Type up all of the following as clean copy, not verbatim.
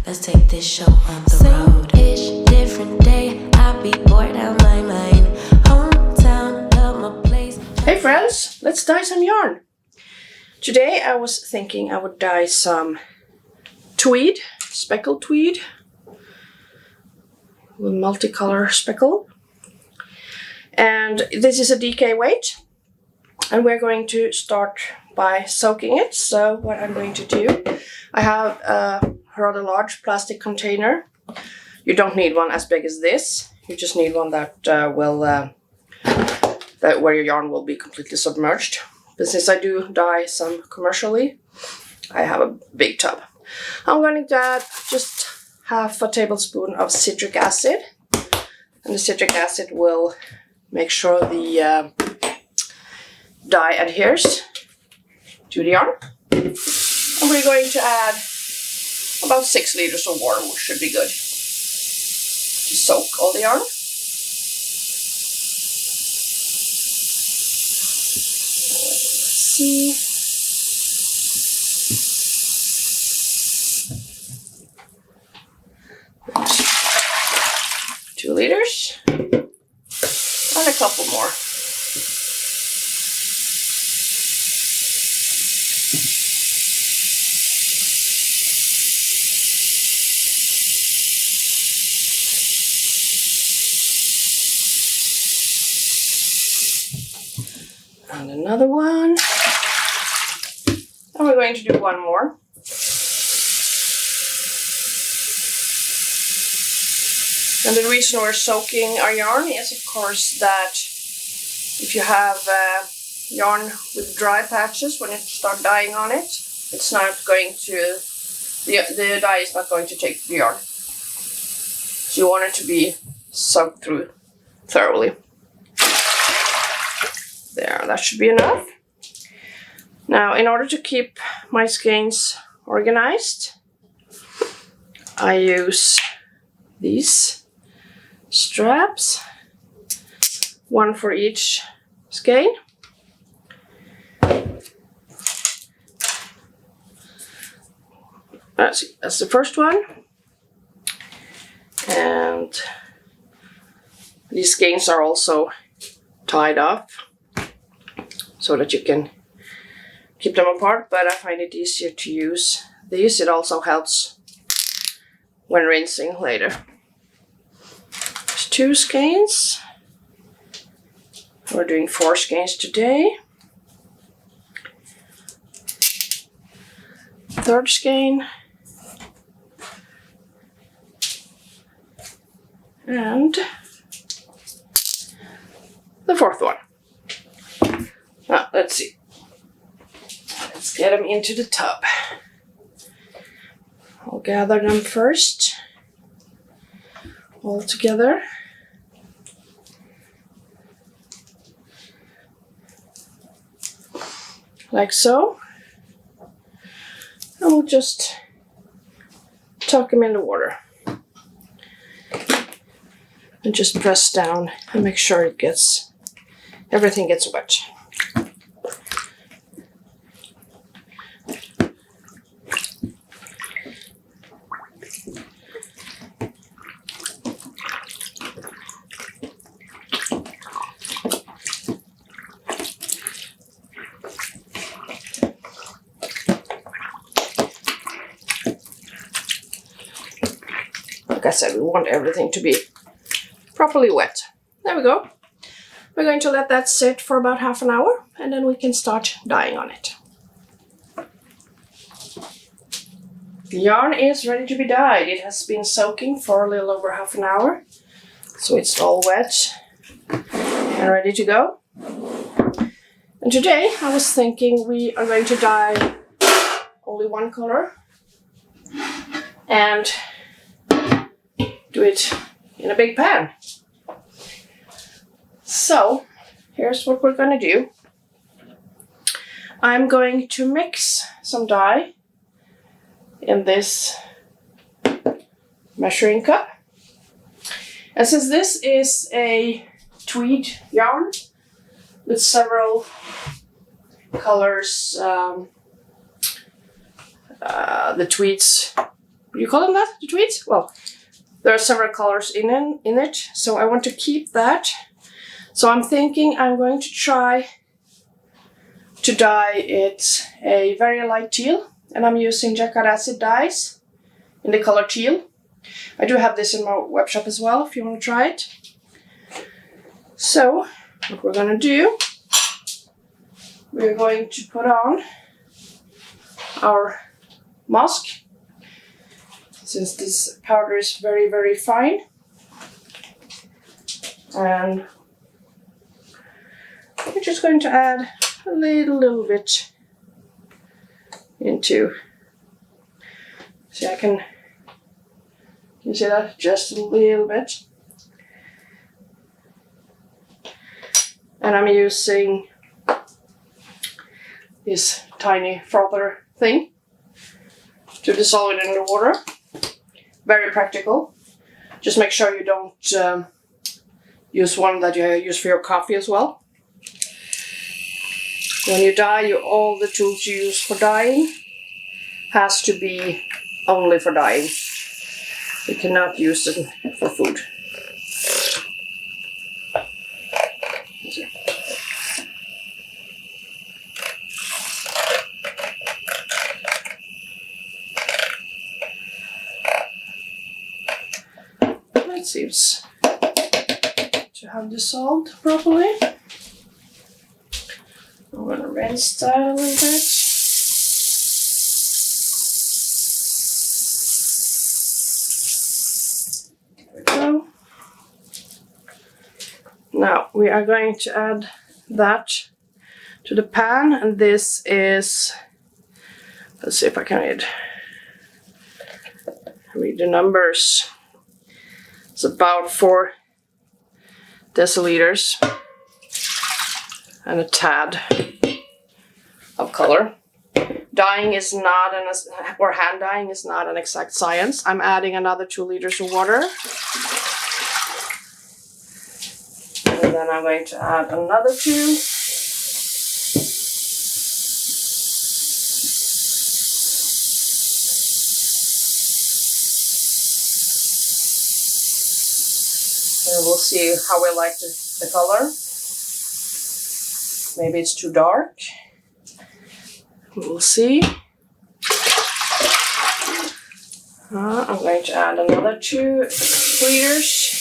Let's take this show on the road. Same-ish, different day. I'll be bored out my mind. Hometown, love my place. Hey friends, let's dye some yarn. Today I was thinking I would dye some tweed, speckled tweed, with multicolor speckle. And this is a DK weight. And we're going to start by soaking it. So what I'm going to do, I have a rather large plastic container. You don't need one as big as this. You just need one that where your yarn will be completely submerged. But since I do dye some commercially, I have a big tub. I'm going to add just half a tablespoon of citric acid. And the citric acid will make sure the dye adheres to the yarn. And we're going to add about 6 liters of water, which should be good to soak all the yarn. Let's see. Oops. 2 liters and a couple more. And another one. And we're going to do one more. And the reason we're soaking our yarn is, of course, that if you have yarn with dry patches, when you start dyeing on it, it's not going to, the dye is not going to take the yarn. So you want it to be soaked through thoroughly. There, that should be enough. Now, in order to keep my skeins organized, I use these straps, one for each skein. That's the first one. And these skeins are also tied off, so that you can keep them apart, but I find it easier to use these. It also helps when rinsing later. There's 2 skeins. We're doing 4 skeins today. 3rd skein. And the 4th one. Now, let's see. Let's get them into the tub. I'll gather them first, all together. Like so. And we'll just tuck them in the water. And just press down and make sure everything gets wet. Like I said, we want everything to be properly wet. There we go. We're going to let that sit for about half an hour, and then we can start dyeing on it. The yarn is ready to be dyed. It has been soaking for a little over half an hour, so it's all wet and ready to go. And today I was thinking we are going to dye only one color and do it in a big pan. So here's what we're going to do. I'm going to mix some dye in this measuring cup. And since this is a tweed yarn with several colors, the tweeds you call them that? The tweeds? Well, there are several colors in it, so I want to keep that. So I'm thinking I'm going to try to dye it a very light teal, and I'm using Jacquard acid dyes in the color teal. I do have this in my web shop as well if you want to try it. So what we're going to do, we're going to put on our mask, since this powder is very, very fine. And we're just going to add a little bit into, see, I can you see that? Just a little bit. And I'm using this tiny frother thing to dissolve it in the water. Very practical. Just make sure you don't use one that you use for your coffee as well. When you dye, all the tools you use for dyeing has to be only for dyeing. You cannot use them for food. That seems to have dissolved properly. I'm going to rinse that a little bit. There we go. Now we are going to add that to the pan, and this is, let's see if I can read the numbers. It's about 4 deciliters and a tad of color. Dyeing is not or hand dyeing is not an exact science. I'm adding another 2 liters of water. And then I'm going to add another 2. And we'll see how we like the color. Maybe it's too dark. We'll see. I'm going to add another 2 liters.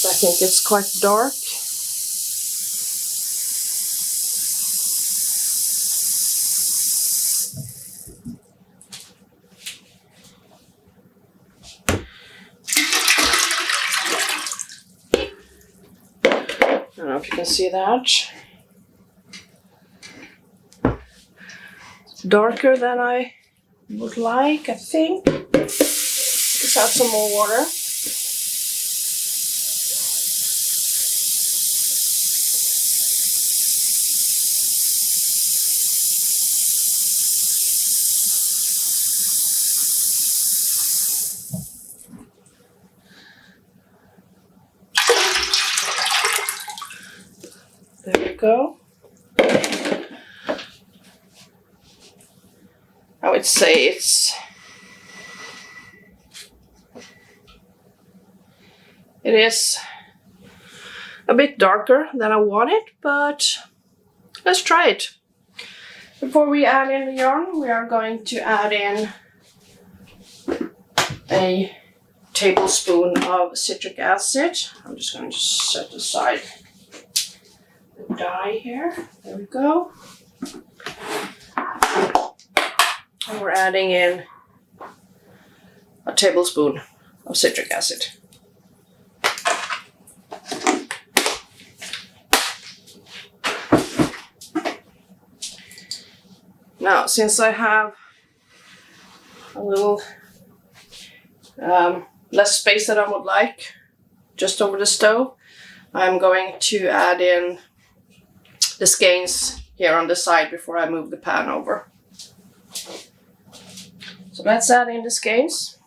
I think it's quite dark. I don't know if you can see that. It's darker than I would like, I think. Let's add some more water. There we go. I would say it is a bit darker than I want it, but let's try it. Before we add in the yarn, we are going to add in a tablespoon of citric acid. I'm just going to set aside the dye here. There we go. And we're adding in a tablespoon of citric acid. Now, since I have a little less space that I would like just over the stove, I'm going to add in the skeins here on the side before I move the pan over. So let's add in the skeins.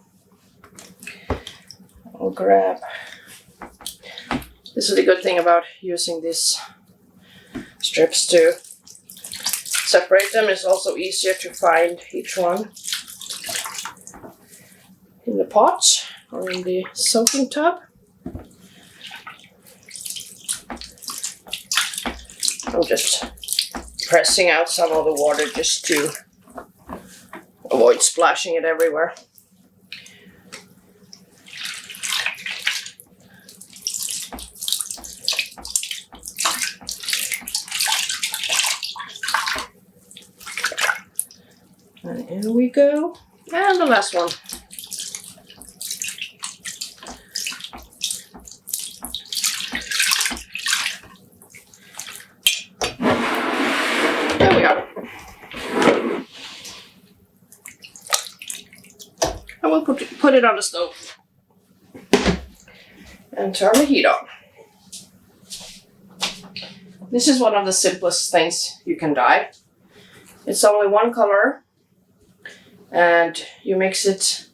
I'll grab, this is the good thing about using these strips to separate them, it's also easier to find each one in the pot or in the soaking tub. I'm just pressing out some of the water just to avoid splashing it everywhere. And in we go. And the last one. There we are. I will put it on the stove and turn the heat on. This is one of the simplest things you can dye. It's only one color, and you mix it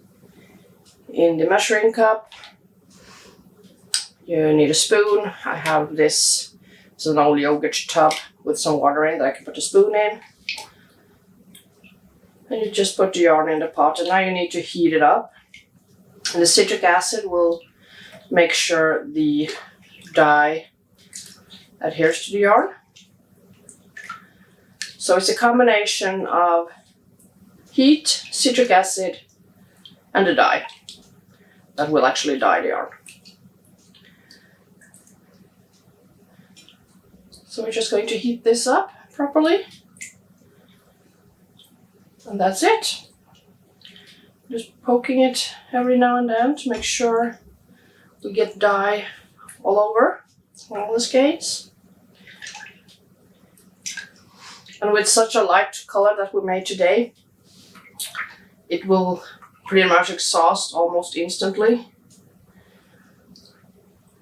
in the measuring cup. You need a spoon. I have this. It's an old yogurt tub with some water in that I can put a spoon in. And you just put the yarn in the pot, and now you need to heat it up. And the citric acid will make sure the dye adheres to the yarn. So it's a combination of heat, citric acid, and the dye that will actually dye the yarn. So we're just going to heat this up properly. And that's it. Just poking it every now and then to make sure we get dye all over all the skeins. And with such a light color that we made today, it will pretty much exhaust almost instantly.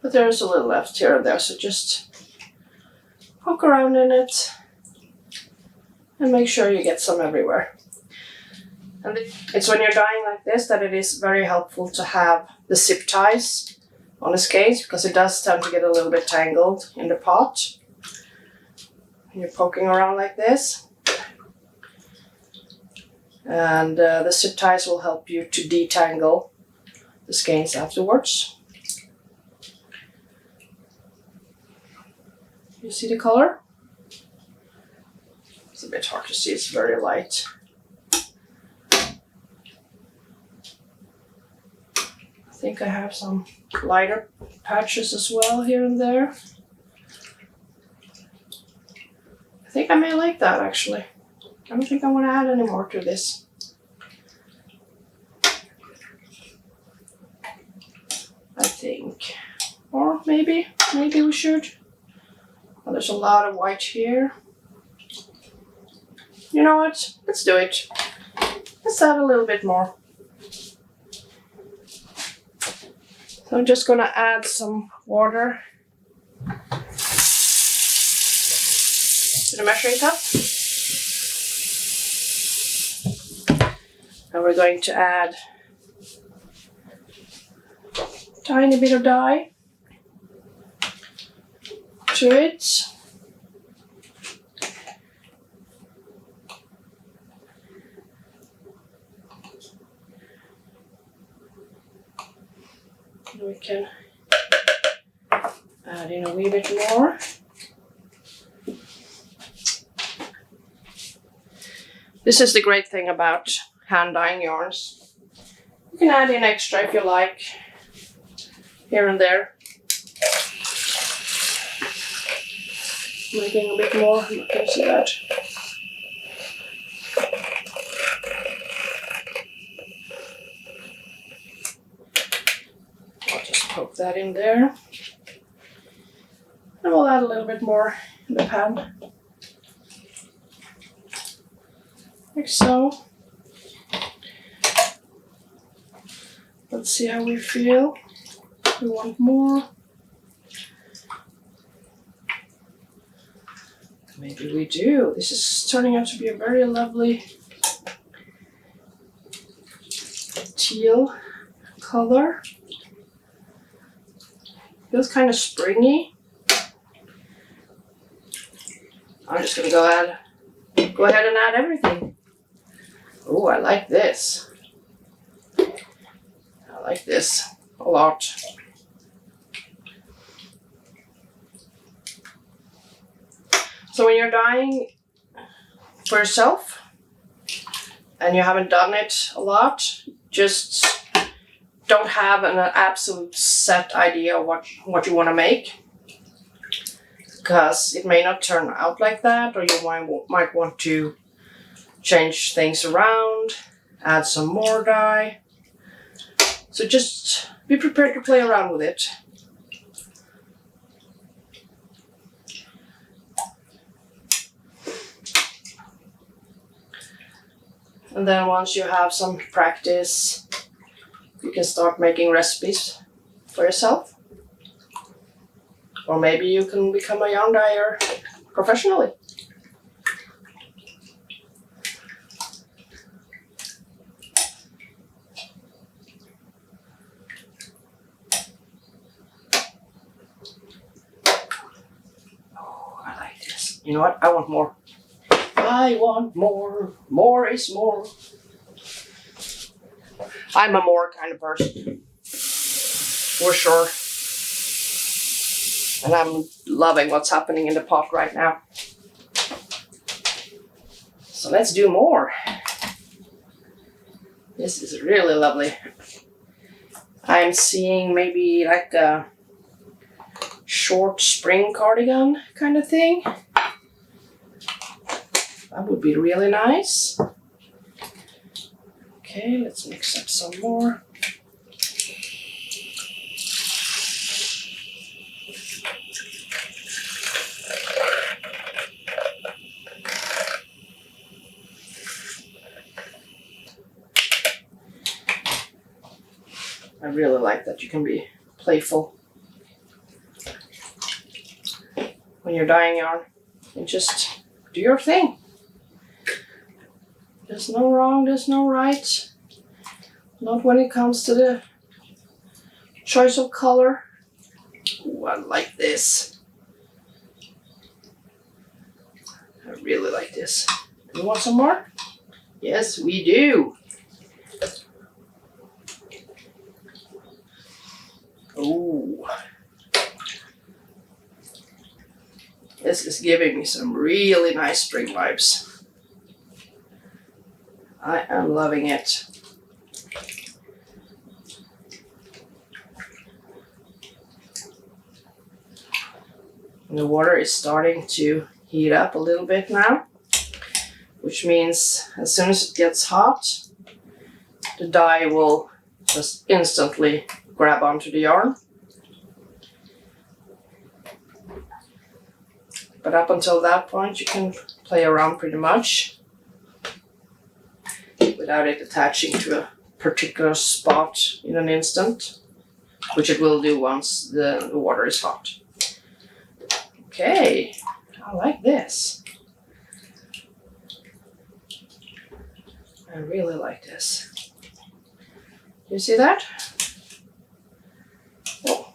But there's a little left here and there, so just poke around in it and make sure you get some everywhere. And it's when you're dyeing like this that it is very helpful to have the zip ties on the skeins, because it does tend to get a little bit tangled in the pot. And you're poking around like this. And the zip ties will help you to detangle the skeins afterwards. You see the color? It's a bit hard to see, it's very light. I think I have some lighter patches as well here and there. I think I may like that actually. I don't think I want to add any more to this. I think. Or maybe we should. Oh, there's a lot of white here. You know what? Let's do it. Let's add a little bit more. So I'm just gonna add some water to the measuring cup. And we're going to add a tiny bit of dye to it. And we can add in a wee bit more. This is the great thing about hand dyeing yarns. You can add in extra if you like, here and there. Making a bit more, you can see that. I'll just poke that in there. And we'll add a little bit more in the pan. Like so. Let's see how we feel. We want more. Maybe we do. This is turning out to be a very lovely teal color. Feels kind of springy. I'm just gonna go add go ahead and add everything. Oh, I like this. I like this a lot. So when you're dyeing for yourself and you haven't done it a lot, just don't have an absolute set idea of what you want to make, because it may not turn out like that, or you might want to change things around, add some more dye. So just be prepared to play around with it. And then once you have some practice, you can start making recipes for yourself. Or maybe you can become a yarn dyer professionally. Oh, I like this. You know what? I want more. I want more. More is more. I'm a more kind of person. For sure. And I'm loving what's happening in the pot right now. So let's do more. This is really lovely. I'm seeing maybe like a short spring cardigan kind of thing. That would be really nice. Okay, let's mix up some more. I really like that you can be playful when you're dyeing yarn and just do your thing. There's no wrong, there's no right. Not when it comes to the choice of color. Ooh, I like this. I really like this. Do you want some more? Yes, we do. Ooh. This is giving me some really nice spring vibes. I am loving it. And the water is starting to heat up a little bit now, which means as soon as it gets hot, the dye will just instantly grab onto the yarn. But up until that point, you can play around pretty much without it attaching to a particular spot in an instant, which it will do once the water is hot. Okay, I like this. I really like this. You see that? Oh.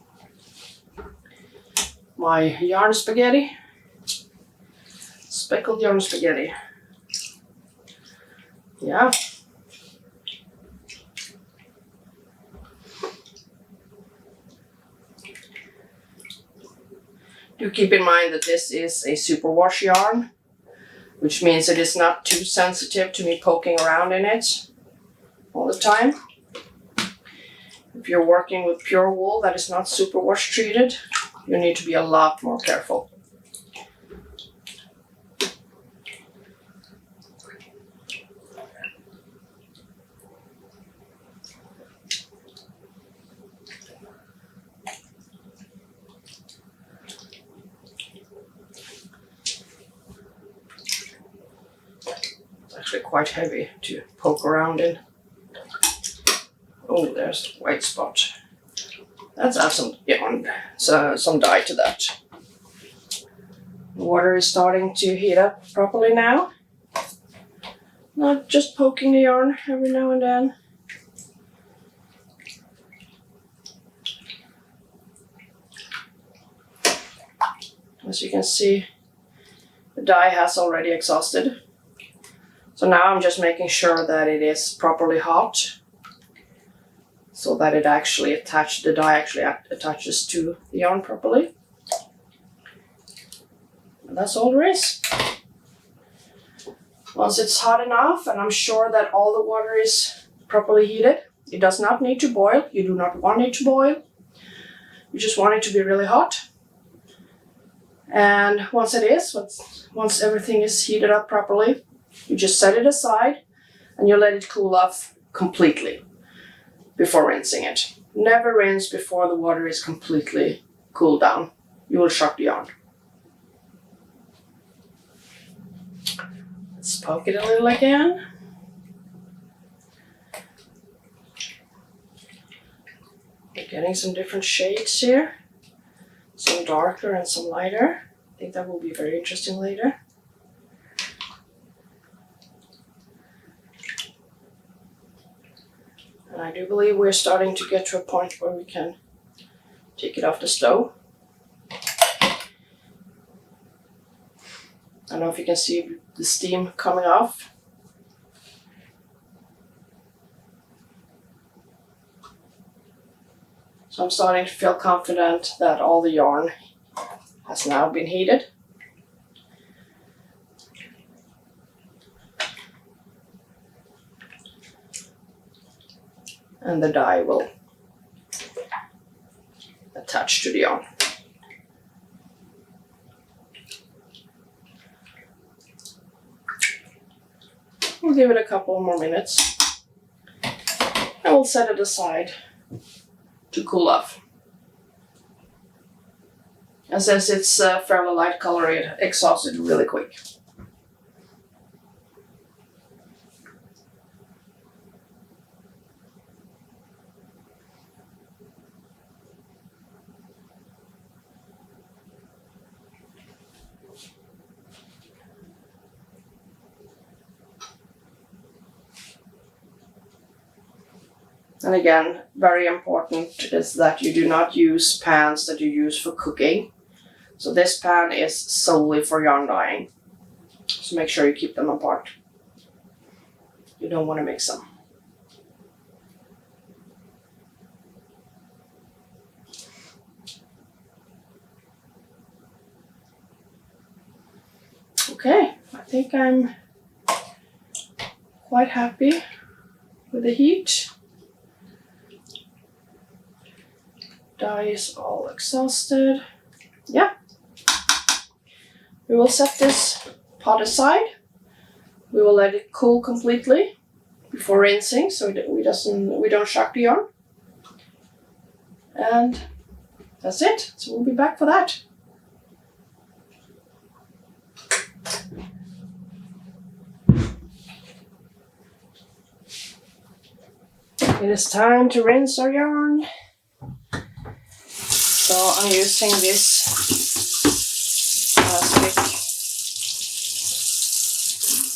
My yarn spaghetti. Speckled yarn spaghetti. Yeah. Do keep in mind that this is a superwash yarn, which means it is not too sensitive to me poking around in it all the time. If you're working with pure wool that is not superwash treated, you need to be a lot more careful. Actually quite heavy to poke around in. Oh, there's a white spot. Let's add some yarn, some dye to that. The water is starting to heat up properly now. Not just poking the yarn every now and then. As you can see, the dye has already exhausted. So now I'm just making sure that it is properly hot, so that it actually the dye actually attaches to the yarn properly. And that's all there is. Once it's hot enough and I'm sure that all the water is properly heated, it does not need to boil. You do not want it to boil. You just want it to be really hot. And once it is, once everything is heated up properly, you just set it aside and you let it cool off completely before rinsing it. Never rinse before the water is completely cooled down. You will shock the yarn. Let's poke it a little again. We're getting some different shades here. Some darker and some lighter. I think that will be very interesting later. And I do believe we're starting to get to a point where we can take it off the stove. I don't know if you can see the steam coming off. So I'm starting to feel confident that all the yarn has now been heated. And the dye will attach to the yarn. We'll give it a couple more minutes and we'll set it aside to cool off. And since it's a fairly light color, it exhausts it really quick. And again, very important is that you do not use pans that you use for cooking. So this pan is solely for yarn dyeing. So make sure you keep them apart. You don't want to mix them. Okay, I think I'm quite happy with the heat. Dye is all exhausted. Yeah. We will set this pot aside. We will let it cool completely before rinsing so we don't shock the yarn. And that's it. So we'll be back for that. It is time to rinse our yarn. So I'm using this plastic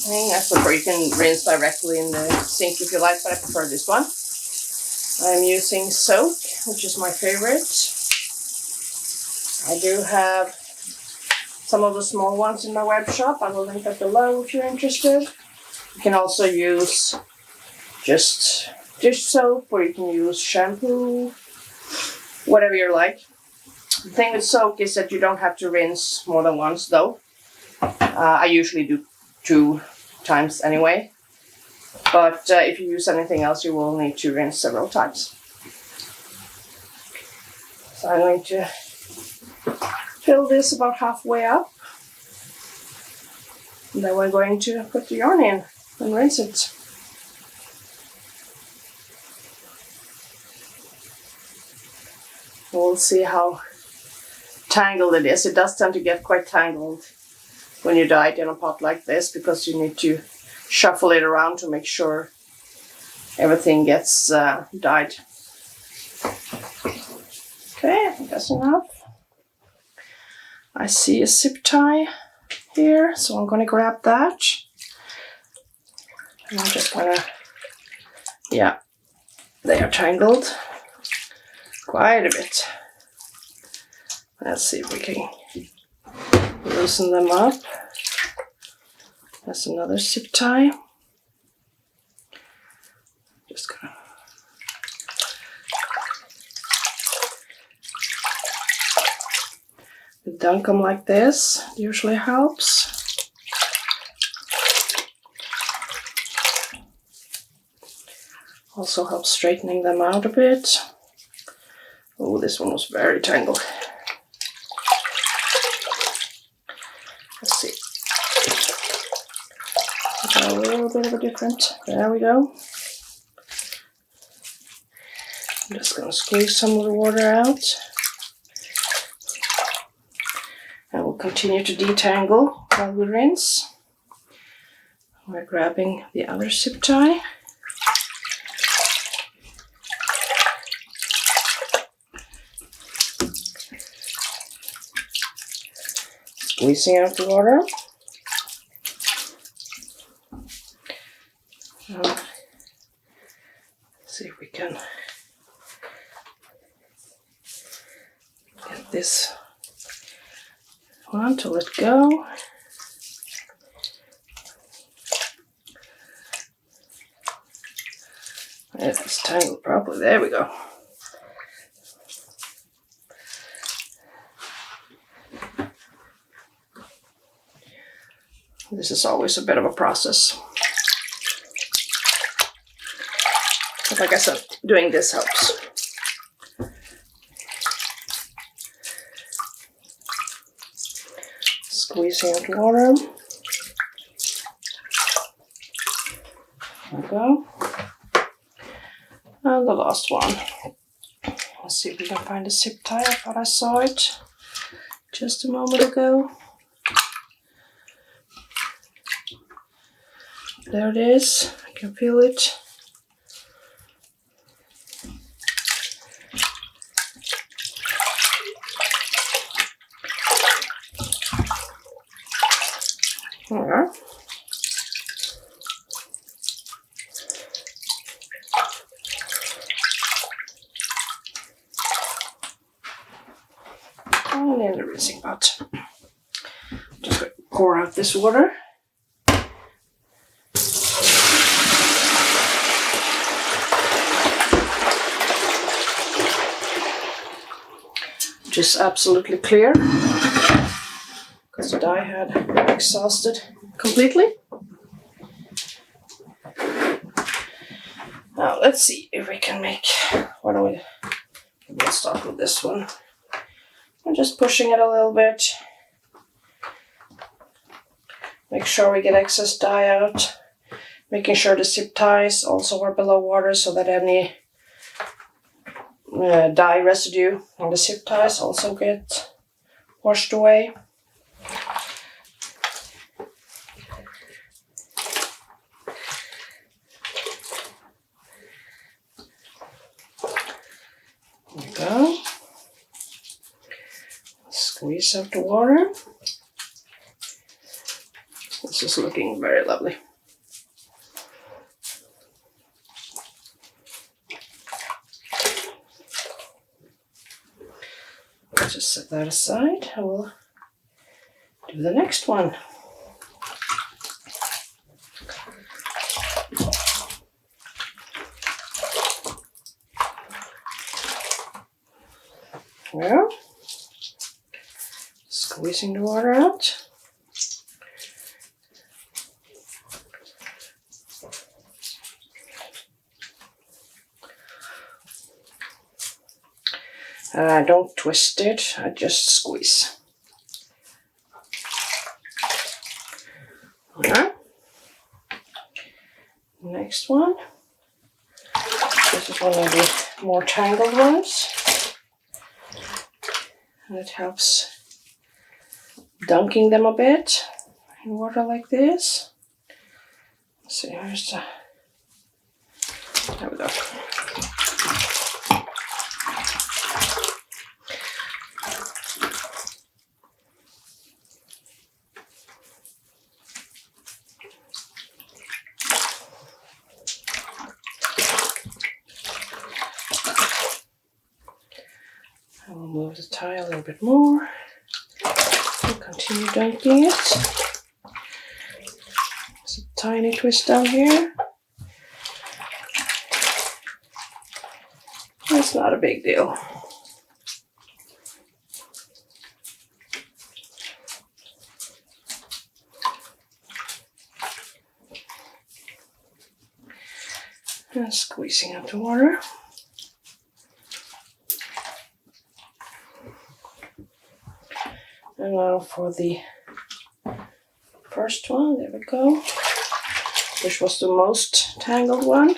thing. I prefer you can rinse directly in the sink if you like, but I prefer this one. I'm using soap, which is my favorite. I do have some of the small ones in my web shop. I will link that below if you're interested. You can also use just dish soap, or you can use shampoo, whatever you like. The thing with soap is that you don't have to rinse more than once though. I usually do 2 times anyway. But if you use anything else, you will need to rinse several times. So I'm going to fill this about halfway up. And then we're going to put the yarn in and rinse it. We'll see how tangled it is. It does tend to get quite tangled when you dye it in a pot like this because you need to shuffle it around to make sure everything gets dyed. Okay, I think that's enough. I see a zip tie here, so I'm going to grab that. And I'm just going to, yeah, they are tangled quite a bit. Let's see if we can loosen them up. That's another zip tie. dunk them like this. It usually helps. Also helps straightening them out a bit. Oh, this one was very tangled. Let's see. Got a little bit of a different. There we go. I'm just going to squeeze some of the water out. And we'll continue to detangle while we rinse. We're grabbing the other zip tie. Squeezing out the water. See if we can get this one to let go. It's tangled properly. There we go. This is always a bit of a process. But like I said, doing this helps. Squeezing out water. There we go. And the last one. Let's see if we can find a zip tie. I thought I saw it just a moment ago. There it is. I can feel it. There. And in the rinsing pot. Just going to pour out this water. Just absolutely clear because the dye had exhausted completely. Now let's see if we can make, we'll start with this one. I'm just pushing it a little bit. Make sure we get excess dye out. Making sure the zip ties also are below water so that any dye residue on the zip ties also get washed away. There we go. Squeeze out the water. This is looking very lovely. Just set that aside. I will do the next one. Well, squeezing the water out. I don't twist it, I just squeeze. Alright. Next one. This is one of the more tangled ones. And it helps dunking them a bit in water like this. Let's see, here's the... There we go. I will move the tie a little bit more and continue dunking it. There's a tiny twist down here. It's not a big deal. And squeezing out the water. And now for the first one, there we go. Which was the most tangled one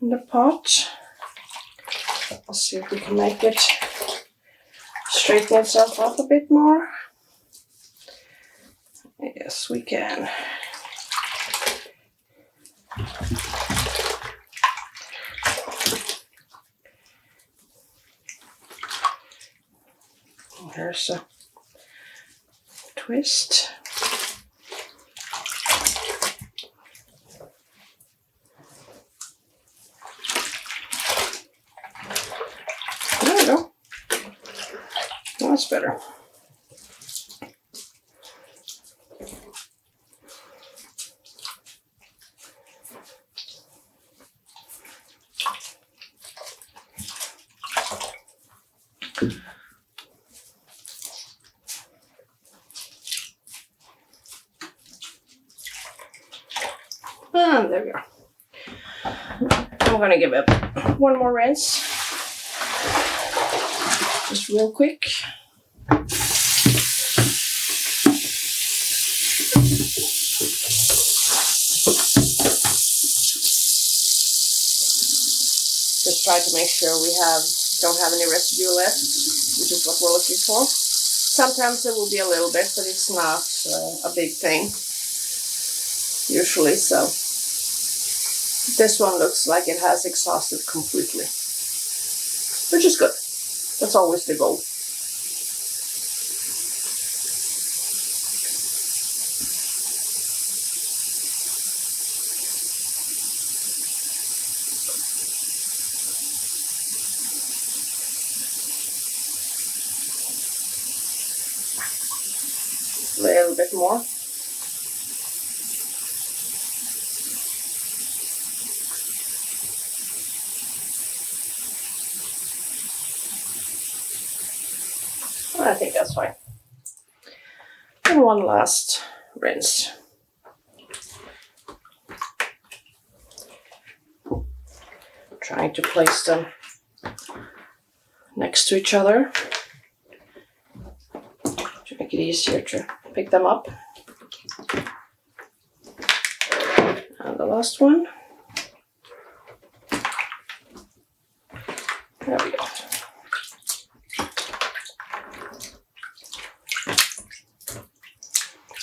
in the pot. Let's see if we can make it straighten itself up a bit more. Yes, we can. There's a twist. There we go. That's better. And there we are. I'm gonna give it one more rinse. Just real quick. Just try to make sure we don't have any residue left, which is what we're looking for. Sometimes there will be a little bit, but it's not a big thing. Usually, so this one looks like it has exhausted completely, which is good. That's always the goal. A little bit more. I think that's fine. And one last rinse. Trying to place them next to each other to make it easier to pick them up. And the last one. There we go.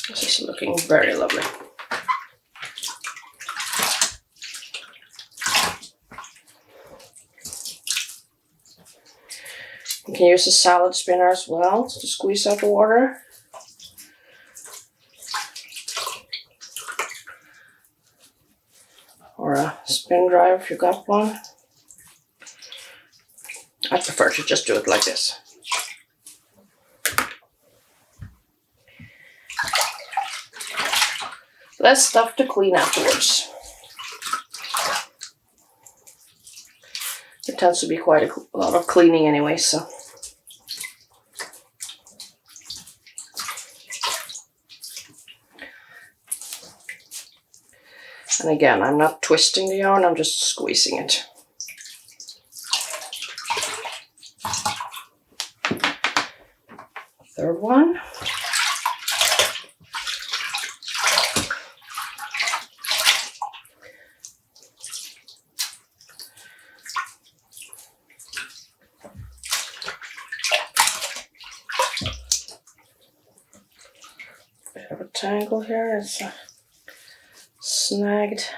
This is looking very lovely. You can use a salad spinner as well to squeeze out the water. Or a spin dryer if you got one. I prefer to just do it like this. Less stuff to clean afterwards. There tends to be quite a lot of cleaning anyway, so. And again, I'm not twisting the yarn, I'm just squeezing it. Third one. Bit of a tangle here, it's snagged.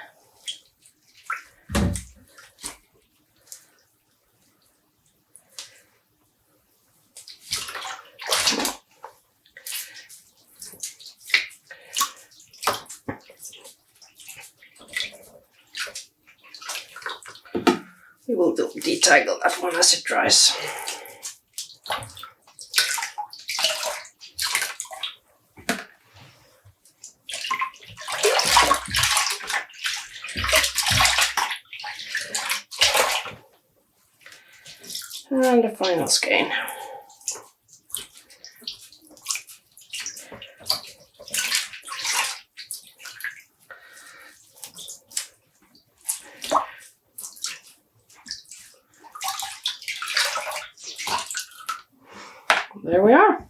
We will detangle that one as it dries. And the final skein. there we are.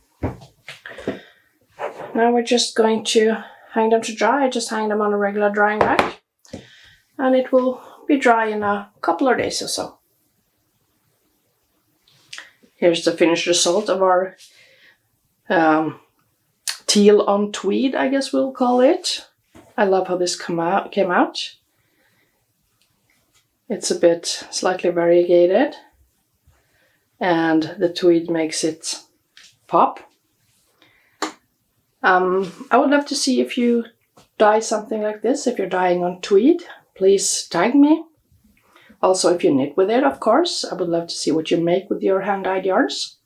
Now we're just going to hang them to dry. I just hang them on a regular drying rack, and it will be dry in a couple of days or so. Here's the finished result of our teal on tweed, I guess we'll call it. I love how this came out. It's a bit slightly variegated, and the tweed makes it pop. I would love to see if you dye something like this. If you're dyeing on tweed, please tag me. Also, if you knit with it, of course, I would love to see what you make with your hand-dyed yarns.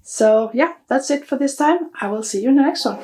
So yeah, that's it for this time. I will see you in the next one.